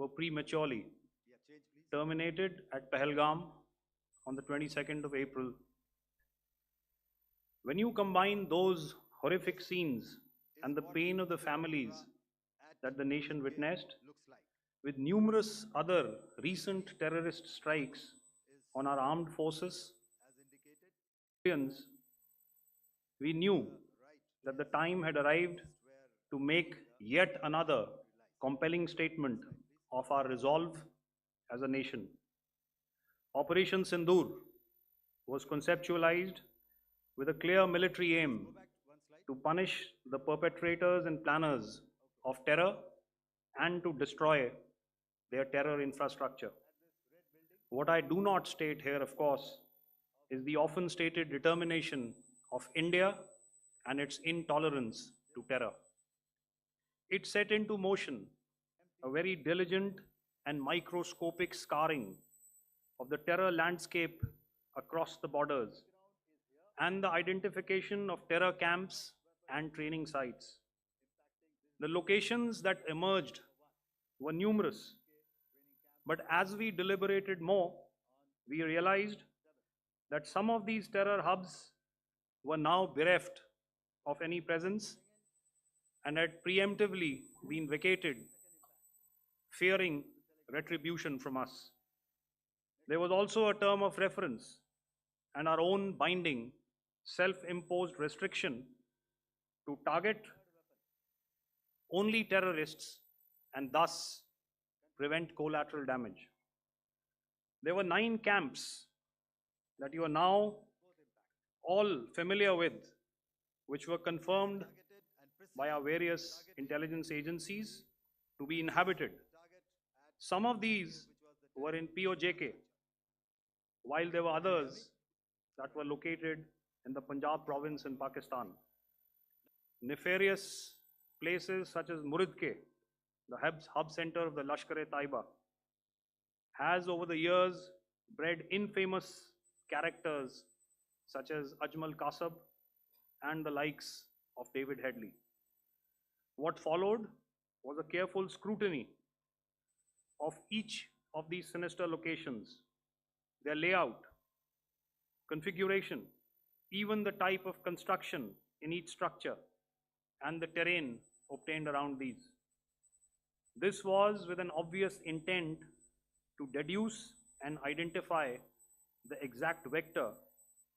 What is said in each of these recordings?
were prematurely terminated at Pahalgam on the 22nd of April. When you combine those horrific scenes and the pain of the families that the nation witnessed with numerous other recent terrorist strikes on our armed forces, we knew that the time had arrived to make yet another compelling statement of our resolve as a nation. Operation Sindoor was conceptualized with a clear military aim to punish the perpetrators and planners of terror and to destroy their terror infrastructure. What I do not state here, of course, is the often stated determination of India and its intolerance to terror. It set into motion a very diligent and microscopic scarring of the terror landscape across the borders and the identification of terror camps and training sites. The locations that emerged were numerous, but as we deliberated more, we realized that some of these terror hubs were now bereft of any presence and had preemptively been vacated, fearing retribution from us. There was also a term of reference and our own binding, self-imposed restriction to target only terrorists and thus prevent collateral damage. There were 9 camps that you are now all familiar with, which were confirmed by our various intelligence agencies to be inhabited. Some of these were in POJK, while there were others that were located in the Punjab province in Pakistan. Nefarious places such as Muridke, the hub center of the Lashkar-e-Taiba, has over the years bred infamous characters such as Ajmal Kasab and the likes of David Headley. What followed was a careful scrutiny of each of these sinister locations, their layout, configuration, even the type of construction in each structure, and the terrain obtained around these. This was with an obvious intent to deduce and identify the exact vector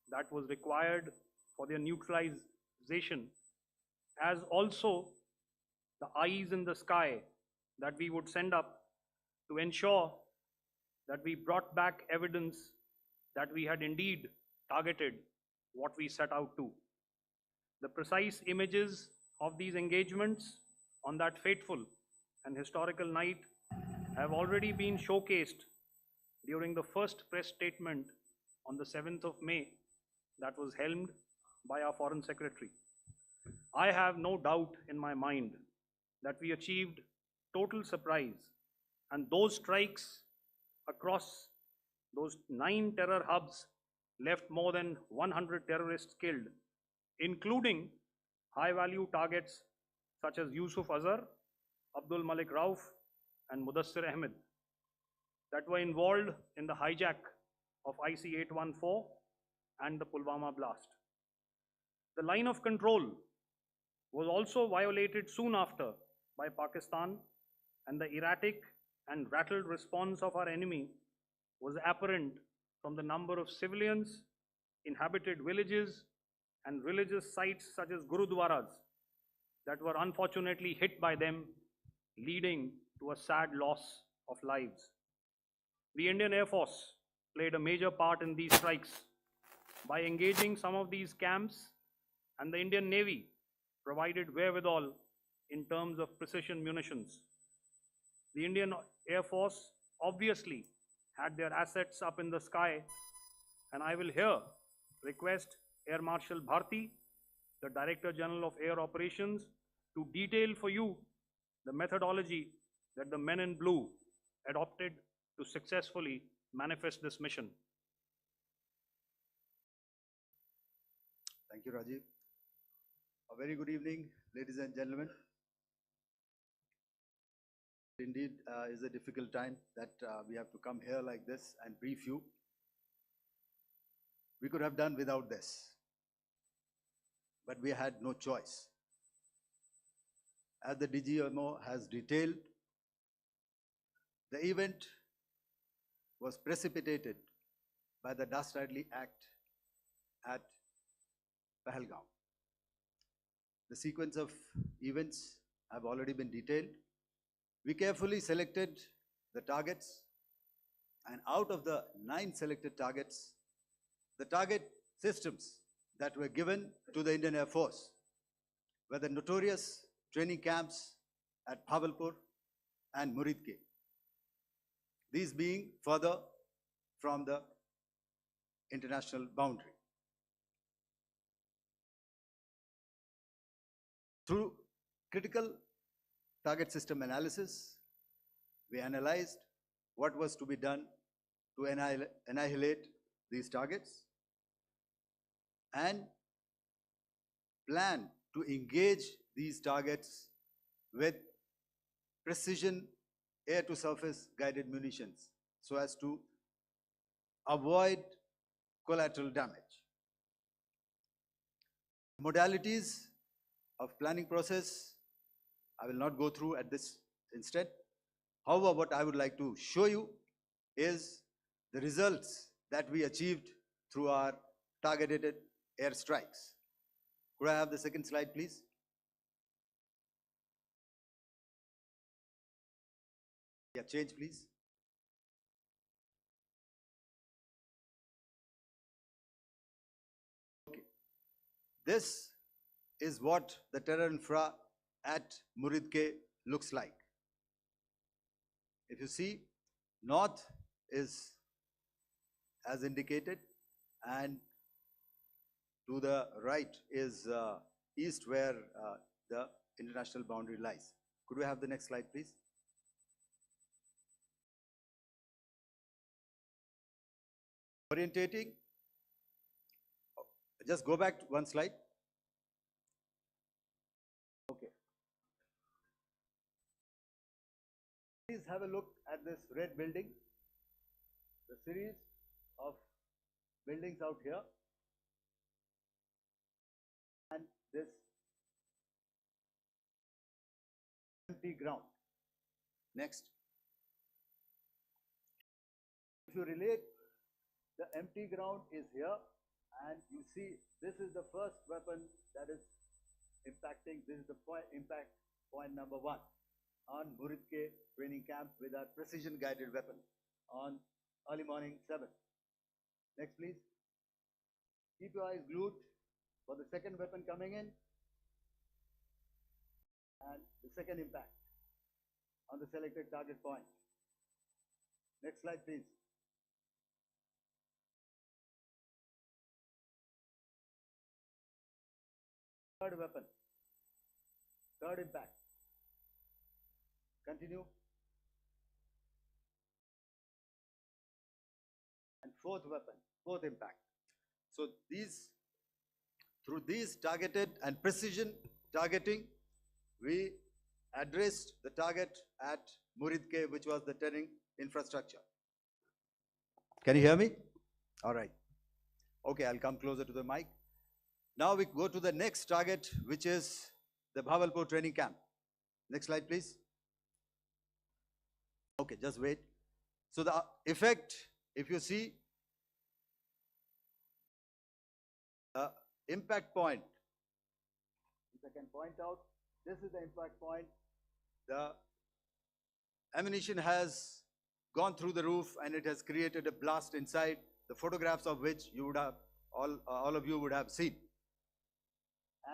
that was required for their neutralization, as also the eyes in the sky that we would send up to ensure that we brought back evidence that we had indeed targeted what we set out to. The precise images of these engagements on that fateful and historical night have already been showcased during the first press statement on the 7th of May that was helmed by our Foreign Secretary. I have no doubt in my mind that we achieved total surprise, and those strikes across those 9 terror hubs left more than 100 terrorists killed, including high-value targets such as Yusuf Azhar, Abdul Malik Rauf, and Mudassir Ahmed that were involved in the hijack of IC-814 and the Pulwama blast. The line of control was also violated soon after by Pakistan, and the erratic and rattled response of our enemy was apparent from the number of civilians, inhabited villages, and religious sites such as Gurudwaras that were unfortunately hit by them, leading to a sad loss of lives. The Indian Air Force played a major part in these strikes by engaging some of these camps, and the Indian Navy provided wherewithal in terms of precision munitions. The Indian Air Force obviously had their assets up in the sky, and I will here request Air Marshal Bharti, the Director General of Air Operations, to detail for you the methodology that the men in blue adopted to successfully manifest this mission. Thank you, Rajiv. A very good evening, ladies and gentlemen. Indeed, is a difficult time that we have to come here like this and brief you. We could have done without this, but we had no choice. As the DGMO has detailed, the event was precipitated by the dastardly act at Pahalgaon. The sequence of events have already been detailed. We carefully selected the targets, and out of the 9 selected targets, the target systems that were given to the Indian Air Force were the notorious training camps at Bhavalpur and Muridke, these being further from the international boundary. Through critical target system analysis, we analyzed what was to be done to annihilate these targets and plan to engage these targets with precision air-to-surface guided munitions so as to avoid collateral damage. Modalities of planning process, I will not go through at this instant. However, what I would like to show you is the results that we achieved through our targeted airstrikes. Could I have the second slide, please? Yeah, change, please. Okay. This is what the terror infra at Muridke looks like. If you see, north is as indicated, and to the right is east, where the international boundary lies. Could we have the next slide, please? Orientating. Just go back one slide. Okay. Please have a look at this red building, the series of buildings out here, and this empty ground. Next. If you relate, the empty ground is here, and you see this is the first weapon that is impacting. This is the impact point number 1 on Muridke training camp with our precision guided weapon on early morning 7. Next, please. Keep your eyes glued for the second weapon coming in and the second impact on the selected target point. Next slide, please. Third weapon, third impact. Continue. And fourth weapon, fourth impact. So through these targeted and precision targeting, we addressed the target at Muridke, which was the training infrastructure. Can you hear me? All right. Okay, I'll come closer to the mic. Now we go to the next target, which is the Bhavalpur training camp. Next slide, please. Okay, just wait. So the effect, if you see, the impact point, if I can point out, this is the impact point. The ammunition has gone through the roof and it has created a blast inside, the photographs of which you would have, all of you would have seen.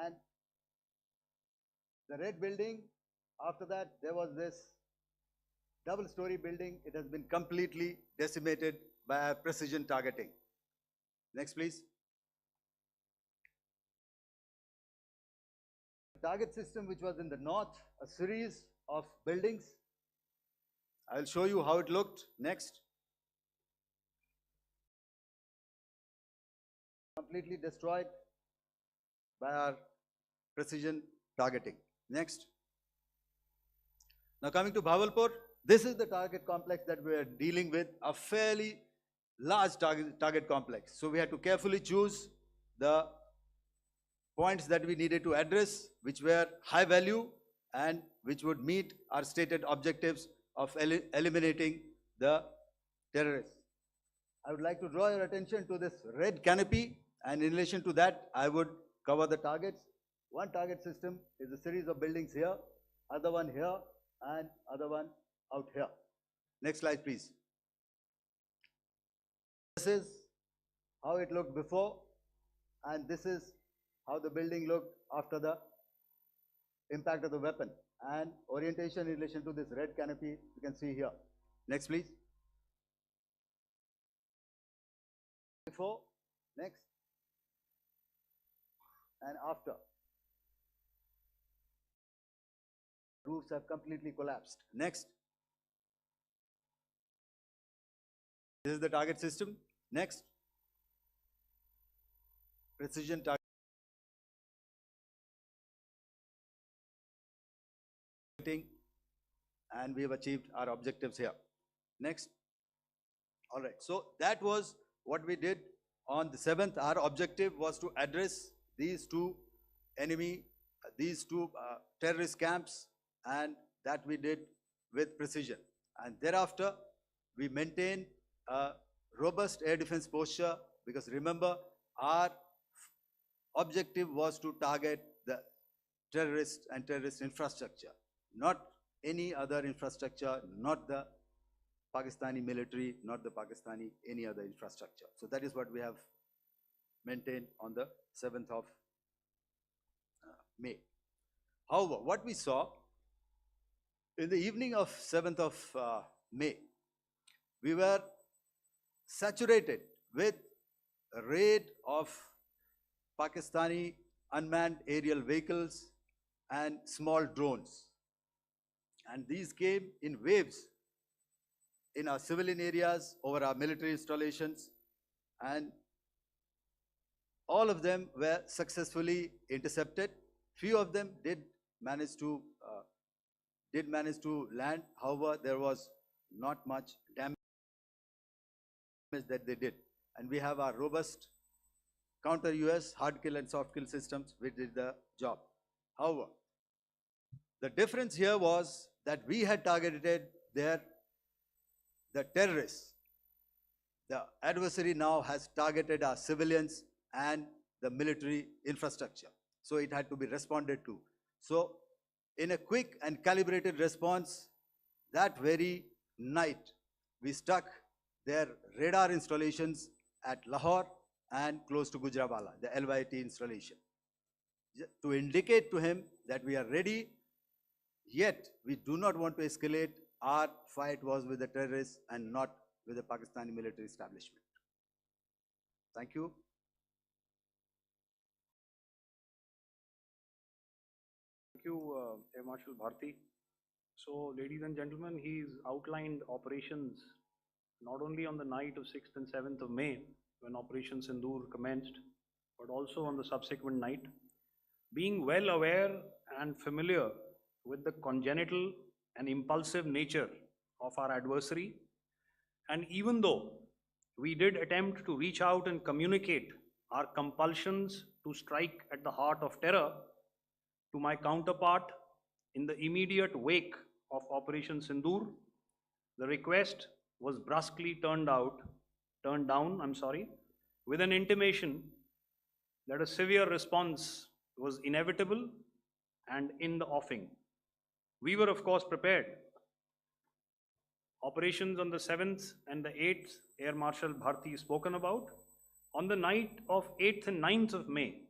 And the red building, after that, there was this double-story building. It has been completely decimated by precision targeting. Next, please. The target system, which was in the north, a series of buildings. I'll show you how it looked. Next. Completely destroyed by our precision targeting. Next. Now coming to Bhavalpur, this is the target complex that we are dealing with, a fairly large target complex. So we had to carefully choose the points that we needed to address, which were high value and which would meet our stated objectives of eliminating the terrorists. I would like to draw your attention to this red canopy, and in relation to that, I would cover the targets. One target system is a series of buildings here, other one here, and other one out here. Next slide, please. This is how it looked before, and this is how the building looked after the impact of the weapon. And orientation in relation to this red canopy, you can see here. Next, please. Before, next, and after. Roofs have completely collapsed. Next. This is the target system. Next. Precision targeting, and we have achieved our objectives here. Next. All right. So that was what we did on the 7th. Our objective was to address these two terrorist camps, and that we did with precision. And thereafter, we maintained a robust air defense posture, because remember, our objective was to target the terrorists and terrorist infrastructure, not any other infrastructure, not the Pakistani military, not the Pakistani any other infrastructure. So that is what we have maintained on the 7th of May. However, what we saw in the evening of 7th of May, we were saturated with a raid of Pakistani unmanned aerial vehicles and small drones. And these came in waves in our civilian areas, over our military installations, and all of them were successfully intercepted. Few of them did manage to land. However, there was not much damage that they did. And we have our robust counter-US hard kill and soft kill systems which did the job. However, the difference here was that we had targeted the terrorists. The adversary now has targeted our civilians and the military infrastructure. So it had to be responded to. So in a quick and calibrated response, that very night, we struck their radar installations at Lahore and close to Gujranwala, the LYT installation, to indicate to him that we are ready, yet we do not want to escalate. Our fight was with the terrorists and not with the Pakistani military establishment. Thank you. Thank you, Air Marshal Bharti. So, ladies and gentlemen, he's outlined operations not only on the night of 6th and 7th of May, when Operation Sindoor commenced, but also on the subsequent night. Being well aware and familiar with the congenital and impulsive nature of our adversary, and even though we did attempt to reach out and communicate our compulsions to strike at the heart of terror to my counterpart in the immediate wake of Operation Sindoor, the request was brusquely turned down, with an intimation that a severe response was inevitable and in the offing. We were, of course, prepared. Operations on the 7th and the 8th, Air Marshal Bharti spoken about. On the night of 8th and 9th of May,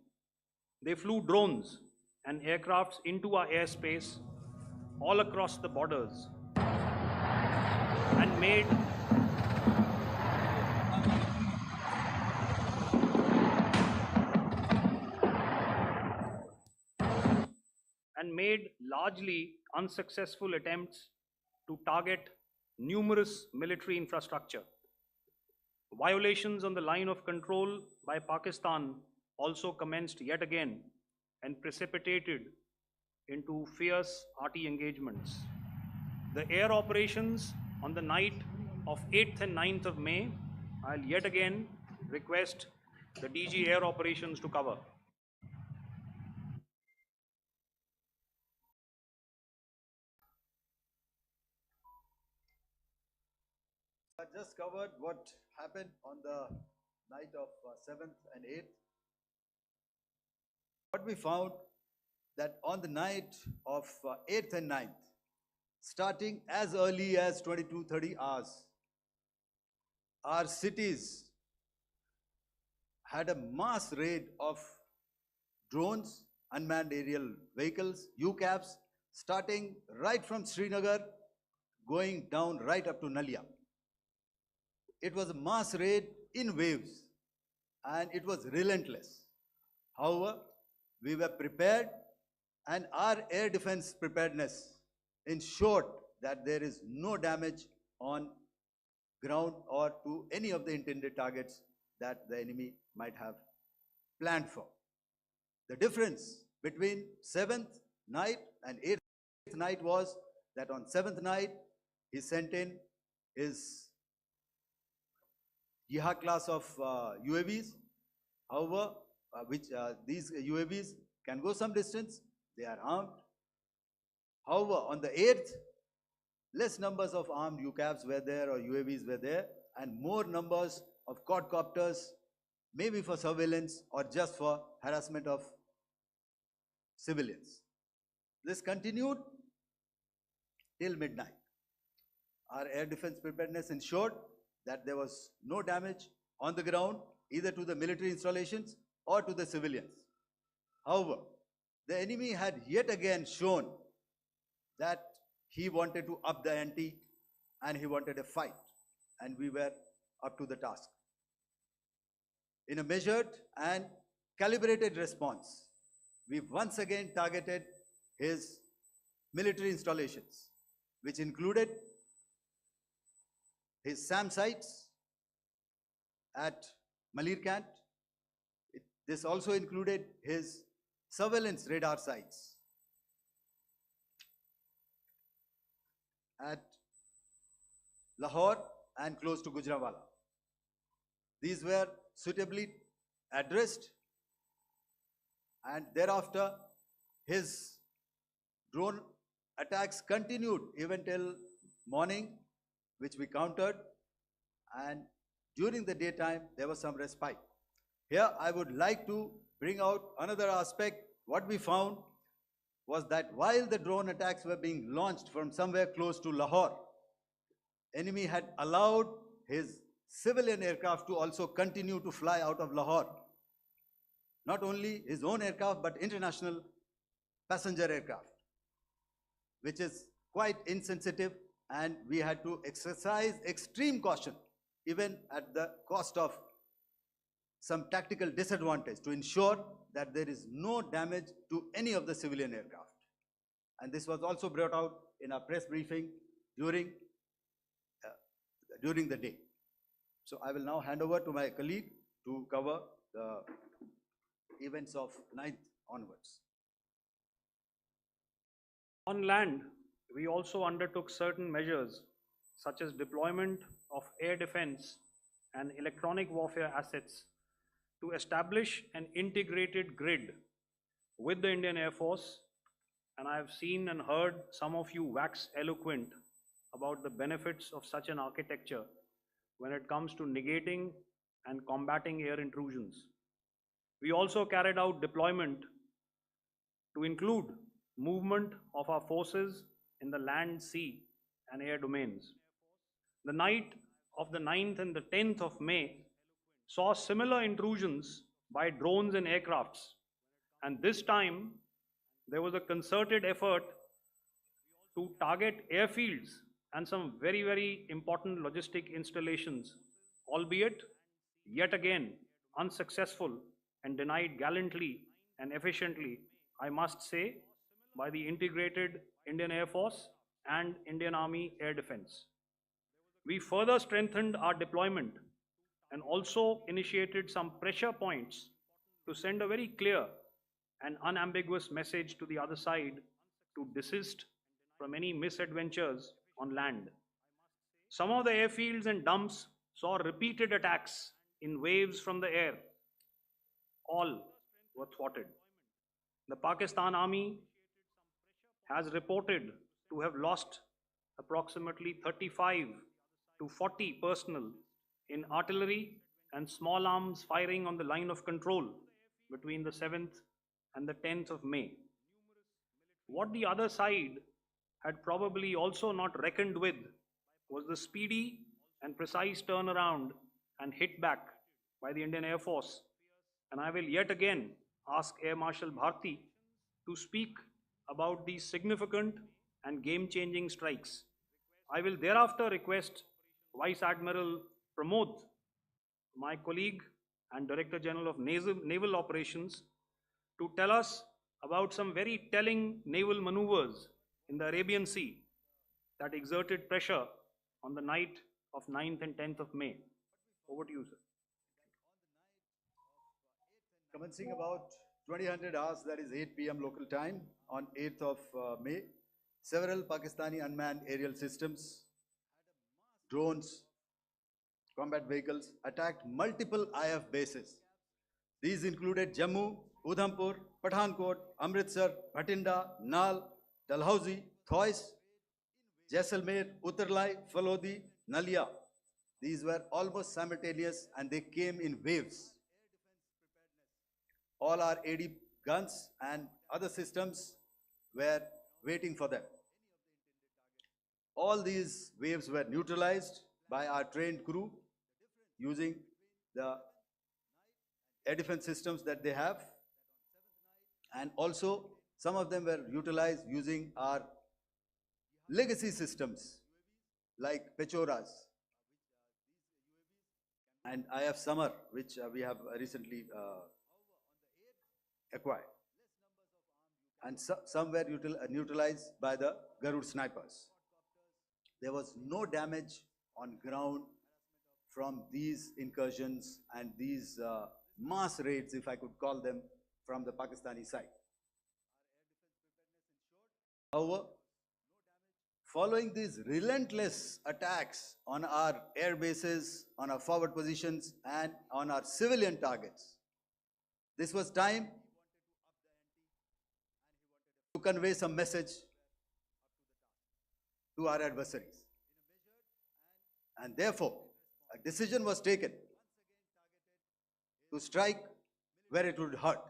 they flew drones and aircrafts into our airspace all across the borders and made largely unsuccessful attempts to target numerous military infrastructure. Violations on the line of control by Pakistan also commenced yet again and precipitated into fierce arty engagements. the air operations on the night of 8th and 9th of May, I'll yet again request the DG Air Operations to cover. I just covered what happened on the night of 7th and 8th. What we found that on the night of 8th and 9th, starting as early as 22:30 hours, our cities had a mass raid of drones, unmanned aerial vehicles, UCAVs, starting right from Srinagar, going down right up to Nalia. It was a mass raid in waves and it was relentless. However, we were prepared and our air defense preparedness ensured that there is no damage on ground or to any of the intended targets that the enemy might have planned for. The difference between 7th night and 8th night was that on 7th night, he sent in his Yiha class of UAVs. However, these UAVs can go some distance, they are armed. However, on the 8th, less numbers of armed UCAVs were there or UAVs were there, and more numbers of quadcopters, maybe for surveillance or just for harassment of civilians. This continued till midnight. Our air defense preparedness ensured that there was no damage on the ground, either to the military installations or to the civilians. However, the enemy had yet again shown that he wanted to up the ante and he wanted a fight, and we were up to the task. In a measured and calibrated response, we once again targeted his military installations, which included his SAM sites at Malirkant. This also included his surveillance radar sites at Lahore and close to Gujranwala. These were suitably addressed, and thereafter his drone attacks continued even till morning, which we countered, and during the daytime there was some respite. Here I would like to bring out another aspect. What we found was that while the drone attacks were being launched from somewhere close to Lahore, enemy had allowed his civilian aircraft to also continue to fly out of Lahore. Not only his own aircraft, but international passenger aircraft, which is quite insensitive, and we had to exercise extreme caution, even at the cost of some tactical disadvantage, to ensure that there is no damage to any of the civilian aircraft. And this was also brought out in our press briefing during the day. So I will now hand over to my colleague to cover the events of 9th onwards. On land, we also undertook certain measures such as deployment of air defense and electronic warfare assets to establish an integrated grid with the Indian Air Force, and I have seen and heard some of you wax eloquent about the benefits of such an architecture when it comes to negating and combating air intrusions. We also carried out deployment to include movement of our forces in the land, sea, and air domains. The night of the 9th and the 10th of May saw similar intrusions by drones and aircrafts, and this time there was a concerted effort to target airfields and some very, very important logistic installations, albeit yet again unsuccessful and denied gallantly and efficiently, I must say, by the integrated Indian Air Force and Indian Army Air Defense. We further strengthened our deployment and also initiated some pressure points to send a very clear and unambiguous message to the other side to desist from any misadventures on land. Some of the airfields and dumps saw repeated attacks in waves from the air. All were thwarted. The Pakistan Army has reported to have lost approximately 35 to 40 personnel in artillery and small arms firing on the line of control between the 7th and the 10th of May. What the other side had probably also not reckoned with was the speedy and precise turnaround and hit back by the Indian Air Force. And I will yet again ask Air Marshal Bharti to speak about these significant and game-changing strikes. I will thereafter request Vice Admiral Pramod, my colleague and Director General of Naval Operations, to tell us about some very telling naval maneuvers in the Arabian Sea that exerted pressure on the night of 9th and 10th of May. Over to you, sir. Commencing about 2000 hours, that is 8 p.m. local time, on 8th of May, several Pakistani unmanned aerial systems, drones, combat vehicles attacked multiple IF bases. These included Jammu, Udhampur, Pathankot, Amritsar, Bhatinda, Nal, Dalhousie, Thois, Jaisalmer, Uttarlai, Falodi, Nalia. These were almost simultaneous and they came in waves. All our AD guns and other systems were waiting for them. All these waves were neutralized by our trained crew using the air defense systems that they have, and also some of them were utilized using our legacy systems like Pechoras and IF Summer, which we have recently acquired. And some were neutralized by the Garud snipers. There was no damage on ground from these incursions and these mass raids, if I could call them, from the Pakistani side. However, following these relentless attacks on our air bases, on our forward positions, and on our civilian targets, this was time to convey some message to our adversaries. And therefore, a decision was taken to strike where it would hurt.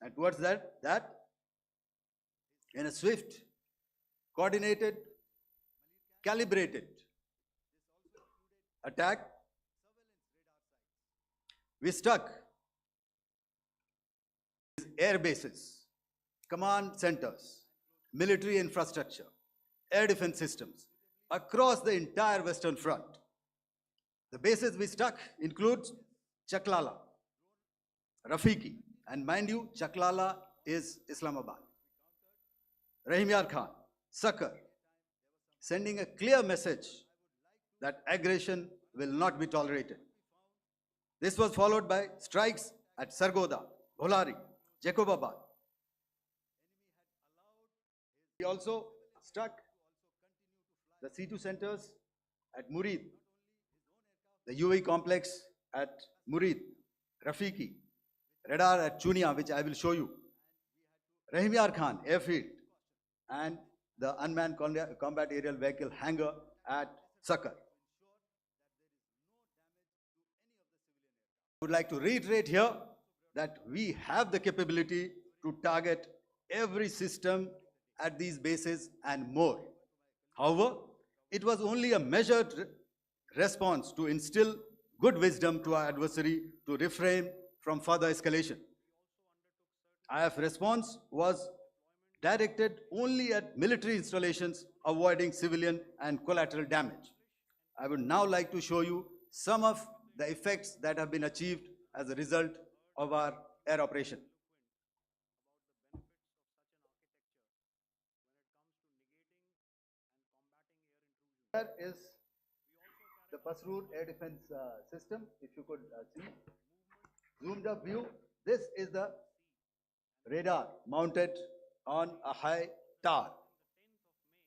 And towards that in a swift, coordinated, calibrated attack, we struck air bases, command centers, military infrastructure, air defense systems across the entire Western Front. The bases we struck include Chaklala, Rafiki, and mind you, Chaklala is Islamabad, Rahim Yar Khan, Sakar, sending a clear message that aggression will not be tolerated. This was followed by strikes at Sargoda, Bholari, Jacobabad. We also struck the C2 centers at Murid, the UAE complex at Murid, Rafiki, radar at Chunia, which I will show you, Rahim Yar Khan airfield, and the unmanned combat aerial vehicle hangar at Sakar. I would like to reiterate here that we have the capability to target every system at these bases and more. However, it was only a measured response to instill good wisdom to our adversary to refrain from further escalation. IF response was directed only at military installations, avoiding civilian and collateral damage. I would now like to show you some of the effects that have been achieved as a result of our air operation. Here is the Pasroor air defense system, if you could see. Zoomed up view, this is the radar mounted on a high tower.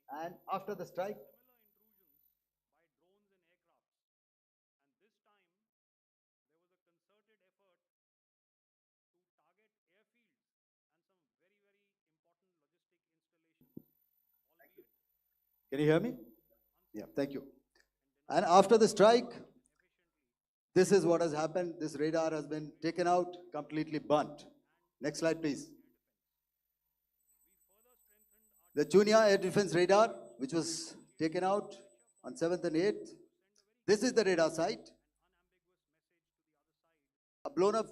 And after the strike, similar intrusions by drones and aircrafts. And this time, there was a concerted effort to target airfields and some very, very important logistic installations, albeit can you hear me? Yeah, thank you. and And after the strike, efficiently. this is what has happened. This radar has been taken out, completely burnt. Next slide, please. We further strengthened our The Chunia air defense radar, which was taken out on 7th and 8th. This is the radar site. A blown up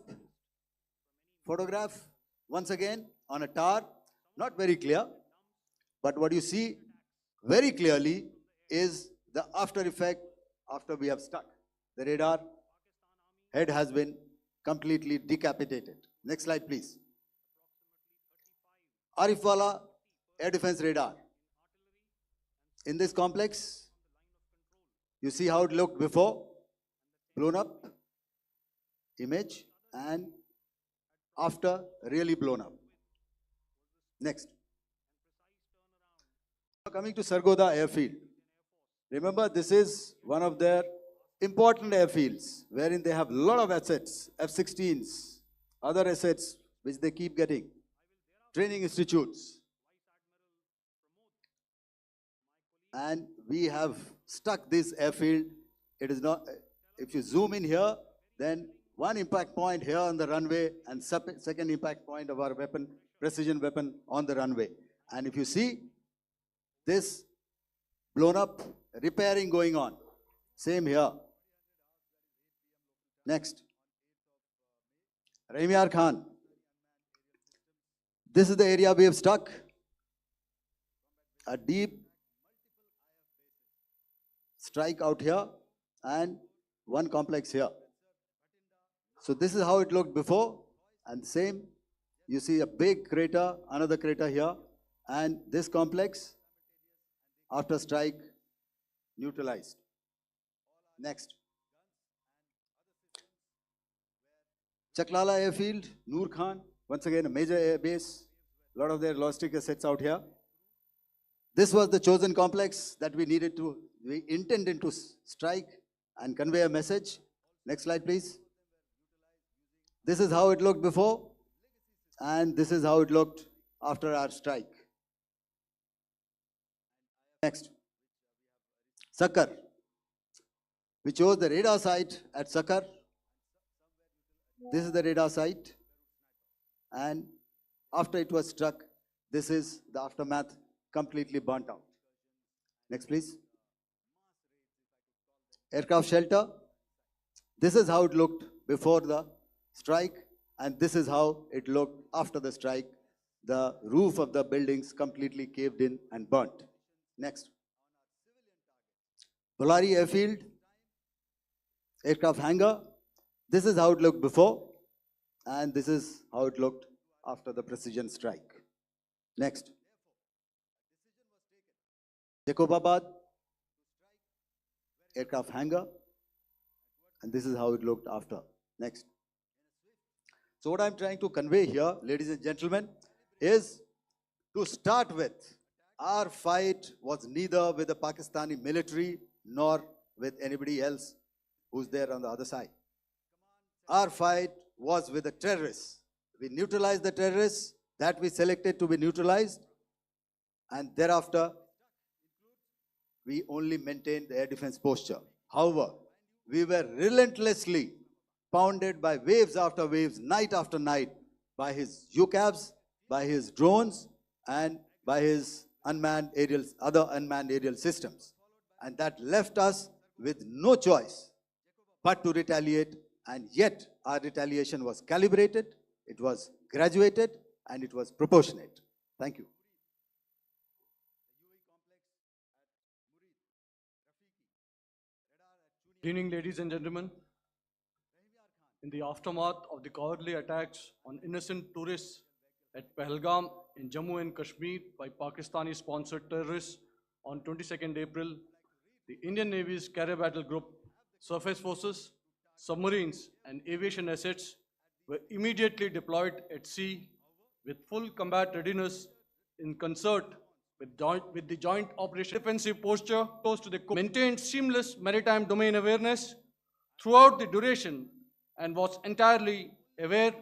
photograph, once again, on a tower. Not very clear, but what you see very clearly is the after effect after we have stuck. The radar head has been completely decapitated. Next slide, please. Arifwala air defense radar. In this complex, you see how it looked before, blown up image, and after really blown up. Next. Coming to Sargodha airfield. Remember, this is one of their important airfields wherein they have a lot of assets, F-16s, other assets which they keep getting, training institutes. And we have stuck this airfield. It is not, if you zoom in here, then one impact point here on the runway and second impact point of our weapon, precision weapon on the runway. And if you see this blown up, repairing going on. Same here. Next. Rahimyar Khan. This is the area we have stuck. A deep strike out here and one complex here. So this is how it looked before, and same, you see a big crater, another crater here, and this complex after strike neutralized. Next. Chaklala airfield, Noor Khan, once again a major air base, a lot of their logistic assets out here. This was the chosen complex that we intended to strike and convey a message. Next slide, please. This is how it looked before, and this is how it looked after our strike. Next. Sakar. We chose the radar site at Sakar. This is the radar site, and after it was struck, this is the aftermath, completely burnt out. Next, please. Aircraft shelter. This is how it looked before the strike, and this is how it looked after the strike. The roof of the buildings completely caved in and burnt. Next. Bolari airfield, aircraft hangar. This is how it looked before, and this is how it looked after the precision strike. Next. Jacobabad, aircraft hangar, and this is how it looked after. Next. So what I'm trying to convey here, ladies and gentlemen, is to start with, our fight was neither with the Pakistani military nor with anybody else who's there on the other side. Our fight was with the terrorists. We neutralized the terrorists that we selected to be neutralized, and thereafter, we only maintained the air defense posture. However, we were relentlessly pounded by waves after waves, night after night, by his UCAVs, by his drones, and by his other unmanned aerial systems. And that left us with no choice but to retaliate, and yet our retaliation was calibrated, it was graduated, and it was proportionate. Thank you. Good evening, ladies and gentlemen. In the aftermath of the cowardly attacks on innocent tourists at Pahalgam in Jammu and Kashmir by Pakistani-sponsored terrorists on 22nd April, the Indian Navy's Carrier Battle Group, surface forces, submarines, and aviation assets were immediately deployed at sea with full combat readiness in concert with the joint operation defensive posture close to the maintained seamless maritime domain awareness throughout the duration and was entirely aware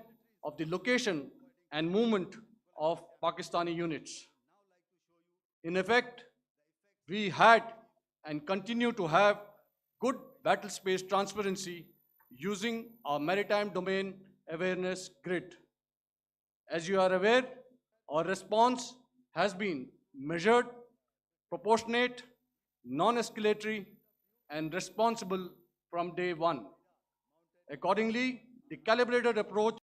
of the location and movement of Pakistani units. In effect, we had and continue to have good battle space transparency using our maritime domain awareness grid. As you are aware, our response has been measured, proportionate, non-escalatory, and responsible from day one. Accordingly, the calibrated approach